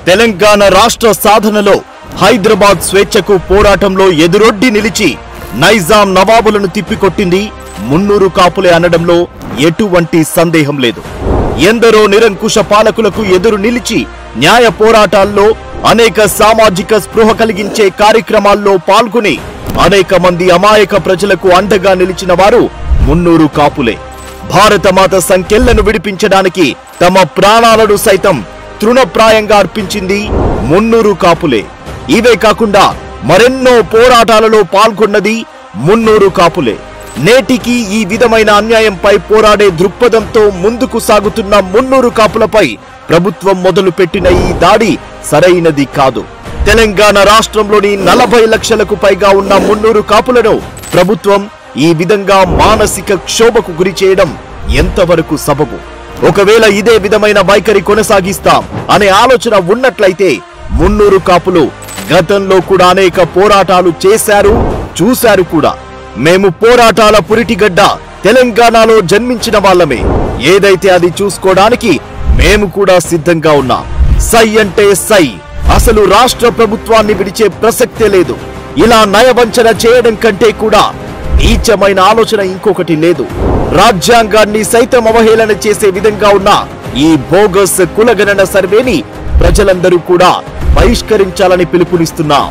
తెలంగాణ రాష్ట్ర సాధనలో హైదరాబాద్ స్వేచ్ఛకు పోరాటంలో ఎదురొడ్డి నిలిచి నైజాం నవాబులను తిప్పికొట్టింది మున్నూరు కాపులే అనడంలో ఎటువంటి సందేహం లేదు. ఎందరో నిరంకుశ పాలకులకు ఎదురు నిలిచి న్యాయ పోరాటాల్లో అనేక సామాజిక స్పృహ కలిగించే కార్యక్రమాల్లో పాల్గొని అనేక మంది అమాయక ప్రజలకు అండగా నిలిచిన వారు మున్నూరు కాపులే. భారతమాత సంకెళ్లను విడిపించడానికి తమ ప్రాణాలను సైతం తృణప్రాయంగా అర్పించింది మున్నూరు కాపులే. ఇవే కాకుండా మరెన్నో పోరాటాలలో పాల్గొన్నది మున్నూరు కాపులే. నేటికి ఈ విధమైన అన్యాయంపై పోరాడే దృక్పథంతో ముందుకు సాగుతున్న మున్నూరు కాపులపై ప్రభుత్వం మొదలుపెట్టిన ఈ దాడి సరైనది కాదు. తెలంగాణ రాష్ట్రంలోని 40 లక్షలకు పైగా ఉన్న మున్నూరు కాపులను ప్రభుత్వం ఈ విధంగా మానసిక క్షోభకు గురి చేయడం ఎంతవరకు సబబు? ఒకవేళ ఇదే విధమైన వైఖరి కొనసాగిస్తాం అనే ఆలోచన ఉన్నట్లయితే మున్నూరు కాపులు గతంలో కూడా అనేక పోరాటాలు చేశారు, చూశారు కూడా. మేము పోరాటాల పురిటిగడ్డ తెలంగాణలో జన్మించిన వాళ్ళమే. ఏదైతే అది చూసుకోవడానికి మేము కూడా సిద్ధంగా ఉన్నాం. సై అంటే సై. అసలు రాష్ట్ర ప్రభుత్వాన్ని విడిచే ప్రసక్తే లేదు. ఇలా నయవంచన చేయడం కంటే కూడా నీచమైన ఆలోచన ఇంకొకటి లేదు. రాజ్యాంగాన్ని సైతం అవహేళన చేసే విధంగా ఉన్న ఈ బోగస్ కులగణన సర్వేని ప్రజలందరూ కూడా బహిష్కరించాలని పిలుపునిస్తున్నాం.